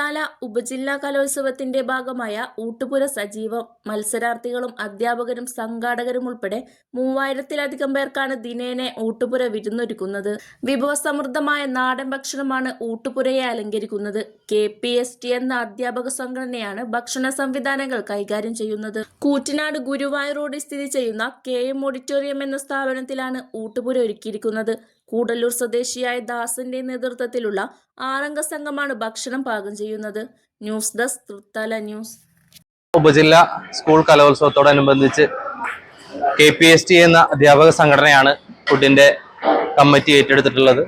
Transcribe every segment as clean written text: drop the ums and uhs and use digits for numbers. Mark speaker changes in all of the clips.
Speaker 1: തൃത്താല ഉപജില്ലാ കലോത്സവത്തിന്റെ ഭാഗമായ ഊട്ടുപുര സജീവം. മത്സരാർത്ഥികളും അധ്യാപകരും സംഘാടകരും ഉൾപ്പെടെ 3000-ലധികം പേർക്കാണ് ദിനേന ഊട്ടുപുര വിരുന്നൊരുക്കുന്നത്. വിഭവസമൃദ്ധമായ നാടൻ ഭക്ഷണമാണ് ഊട്ടുപുരയെ അലങ്കരിക്കുന്നത്. KPST എന്ന അധ്യാപക സംഘടനയാണ് ഭക്ഷണ സംവിധാനങ്ങൾ കൈകാര്യം ചെയ്യുന്നത്. കൂറ്റനാട് ഗുരുവായൂർ റോഡിൽ സ്ഥിതി ചെയ്യുന്ന KM ഓഡിറ്റോറിയം എന്ന സ്ഥാപനത്തിലാണ് ഊട്ടുപുര ഒരുക്കിയിരിക്കുന്നത്. കൂടല്ലൂർ സ്വദേശിയായ ദാസന്റെ നേതൃത്വത്തിലുള്ള 6-അംഗ സംഘമാണ് ഭക്ഷണം പാകം ചെയ്യുന്നത്. News desk Thrithala news.
Speaker 2: ഉപജില്ലാ സ്കൂൾ കലോത്സവത്തോടനുബന്ധിച്ച് KPST എന്ന അധ്യാപക സംഘടനയാണ് ഫുഡിന്റെ കമ്മിറ്റി ഏറ്റെടുത്തിട്ടുള്ളത്.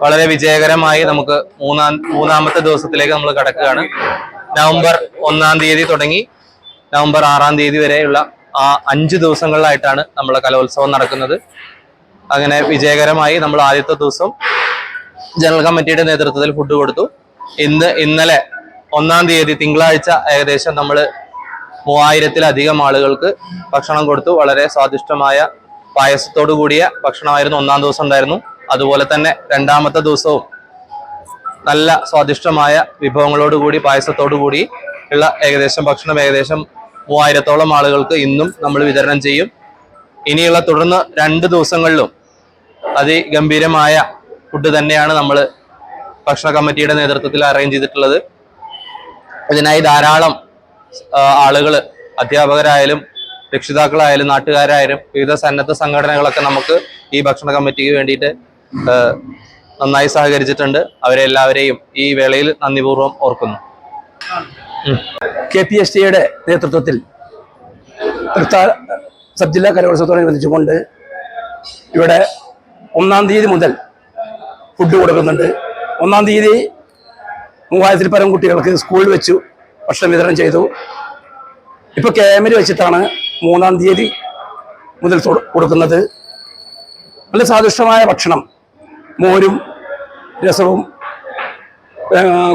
Speaker 2: വളരെ വിജയകരമായി നമുക്ക് മൂന്നാമത്തെ ദിവസത്തിലേക്ക് നമ്മൾ കടക്കുകയാണ്. നവംബർ 1-ാം തീയതി തുടങ്ങി നവംബർ 6-ാം തീയതി വരെയുള്ള 5 ദിവസങ്ങളിലായിട്ടാണ് നമ്മളെ കലോത്സവം നടക്കുന്നത്. അങ്ങനെ വിജയകരമായി നമ്മൾ ആദ്യത്തെ ദിവസം ജനറൽ കമ്മിറ്റിയുടെ നേതൃത്വത്തിൽ ഫുഡ് കൊടുത്തു. ഇന്നലെ 1-ാം തീയതി തിങ്കളാഴ്ച ഏകദേശം നമ്മൾ 3000-ലധികം ആളുകൾക്ക് ഭക്ഷണം കൊടുത്തു. വളരെ സ്വാദിഷ്ടമായ പായസത്തോടു കൂടിയ ഭക്ഷണമായിരുന്നു 1-ാം ദിവസം ഉണ്ടായിരുന്നു. അതുപോലെ തന്നെ 2-ാമത്തെ ദിവസവും നല്ല സ്വാദിഷ്ടമായ വിഭവങ്ങളോടുകൂടി പായസത്തോടു കൂടി ഉള്ള ഭക്ഷണം ഏകദേശം 3000-ഓളം ആളുകൾക്ക് ഇന്നും നമ്മൾ വിതരണം ചെയ്യും. ഇനിയുള്ള തുടർന്ന് 2 ദിവസങ്ങളിലും അതിഗംഭീരമായ ഫുഡ് തന്നെയാണ് നമ്മൾ ഭക്ഷണ കമ്മിറ്റിയുടെ നേതൃത്വത്തിൽ അറേഞ്ച് ചെയ്തിട്ടുള്ളത്. ഇതിനായി ധാരാളം ആളുകൾ, അധ്യാപകരായാലും രക്ഷിതാക്കളായാലും നാട്ടുകാരായാലും വിവിധ സന്നദ്ധ സംഘടനകളൊക്കെ നമുക്ക് ഈ ഭക്ഷണ കമ്മിറ്റിക്ക് വേണ്ടിയിട്ട് നന്നായി സഹകരിച്ചിട്ടുണ്ട്. അവരെല്ലാവരെയും ഈ വേളയിൽ നന്ദിപൂർവ്വം ഓർക്കുന്നു.
Speaker 3: KPSTയുടെ നേതൃത്വത്തിൽ തൃത്താല സബ് ജില്ലാ കലോത്സവത്തോടനുബന്ധിച്ചുകൊണ്ട് ഇവിടെ 1-ാം തീയതി മുതൽ ഫുഡ് കൊടുക്കുന്നുണ്ട്. 1-ാം തീയതി 3000-ൽ പരം കുട്ടികൾക്ക് സ്കൂളിൽ വെച്ചു ഭക്ഷണം വിതരണം ചെയ്തു. ഇപ്പോൾ KM-ൽ വെച്ചിട്ടാണ് 3-ാം തീയതി മുതൽ കൊടുക്കുന്നത്. നല്ല സ്വാദിഷ്ടമായ ഭക്ഷണം, മോരും രസവും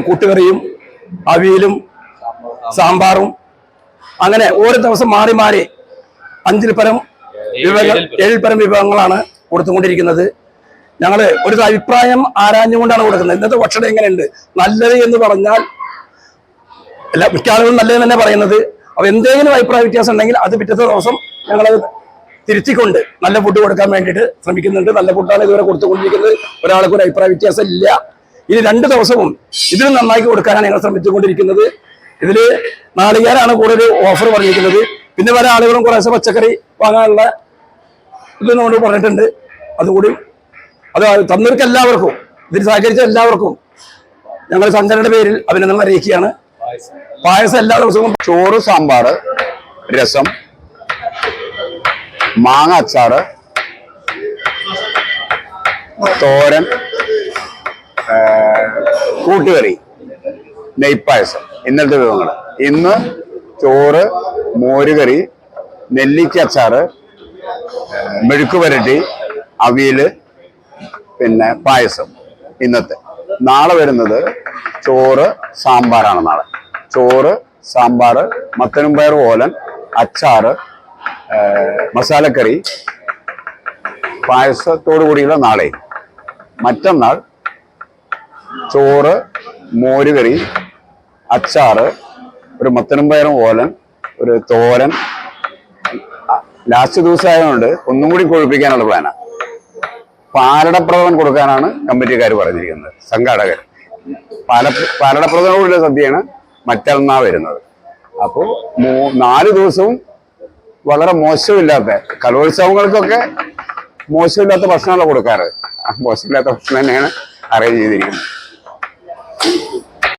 Speaker 3: കൂട്ടുകറിയും അവിയലും സാമ്പാറും, അങ്ങനെ ഓരോ ദിവസം മാറി മാറി 5-ൽ പരം വിഭവങ്ങൾ 7-ൽ പരം വിഭവങ്ങളാണ് കൊടുത്തുകൊണ്ടിരിക്കുന്നത്. ഞങ്ങൾ ഒരു അഭിപ്രായം ആരാഞ്ഞുകൊണ്ടാണ് കൊടുക്കുന്നത്. ഇന്നത്തെ ഭക്ഷണം എങ്ങനെയുണ്ട്, നല്ലത് എന്ന് പറഞ്ഞാൽ മിക്ക ആളുകളും നല്ലത് തന്നെ പറയുന്നത്. അപ്പോൾ എന്തെങ്കിലും അഭിപ്രായ വ്യത്യാസം ഉണ്ടെങ്കിൽ അത് പിറ്റത്തെ ദിവസം ഞങ്ങളത് തിരുത്തിക്കൊണ്ട് നല്ല ഫുഡ് കൊടുക്കാൻ വേണ്ടിയിട്ട് ശ്രമിക്കുന്നുണ്ട്. നല്ല ഫുഡാണ് ഇതുവരെ കൊടുത്തുകൊണ്ടിരിക്കുന്നത്. ഒരാൾക്കൊരു അഭിപ്രായ വ്യത്യാസം ഇല്ല. ഇനി 2 ദിവസവും ഇതിൽ നന്നാക്കി കൊടുക്കാനാണ് ഞങ്ങൾ ശ്രമിച്ചുകൊണ്ടിരിക്കുന്നത്. ഇതിൽ നാളികേരാണ് കൂടുതൽ ഓഫർ പറഞ്ഞിരിക്കുന്നത്. പിന്നെ പല ആളുകളും കുറേശ്ശെ പച്ചക്കറി വാങ്ങാനുള്ള ഇതൊന്നുകൊണ്ട് പറഞ്ഞിട്ടുണ്ട്. അതുകൂടി അത് തന്നവർക്ക് എല്ലാവർക്കും, ഇതിൽ സഹകരിച്ച എല്ലാവർക്കും ഞങ്ങൾ സംഘടനയുടെ പേരിൽ അഭിനന്ദനം അറിയിക്കുകയാണ്. പായസം എല്ലാ ദിവസവും
Speaker 4: ചോറ്, സാമ്പാർ, രസം, മാങ്ങ അച്ചാറ്, തോരൻ, കൂട്ടുകറി, നെയ്പ്പായസം, ഇന്നലത്തെ വിഭവങ്ങൾ. ഇന്ന് ചോറ്, മോരുകറി, നെല്ലിക്ക അച്ചാറ്, മെഴുക്ക് പുരട്ടി, അവിയല്, പിന്നെ പായസം ഇന്നത്തെ. നാളെ വരുന്നത് ചോറ്, സാമ്പാറാണ്. നാളെ ചോറ്, സാമ്പാർ, മത്തനും പയർ ഓലൻ, അച്ചാറ്, മസാലക്കറി, പായസത്തോടു കൂടിയുള്ള നാളെ. മറ്റന്നാൾ ചോറ്, മോരുകറി, അച്ചാറ്, ഒരു മത്തനും പയറും ഓലൻ, ഒരു തോരൻ. ലാസ്റ്റ് ദിവസമായതുകൊണ്ട് ഒന്നും കൂടി കൊഴുപ്പിക്കാനുള്ള പ്ലാനാണ്. പാലടപ്രഥമൻ കൊടുക്കാനാണ് കമ്മിറ്റിക്കാർ പറഞ്ഞിരിക്കുന്നത്, സംഘാടകർ. പാലടപ്രഥമനുള്ള സദ്യയാണ് മറ്റന്നാൾ വരുന്നത്. അപ്പോൾ 4 ദിവസവും വളരെ മോശമില്ലാത്ത, കലോത്സവങ്ങൾക്കൊക്കെ മോശമില്ലാത്ത ഭക്ഷണമല്ല കൊടുക്കാറ്. മോശമില്ലാത്ത ഭക്ഷണം തന്നെയാണ് അറേഞ്ച് ചെയ്തിരിക്കുന്നത്.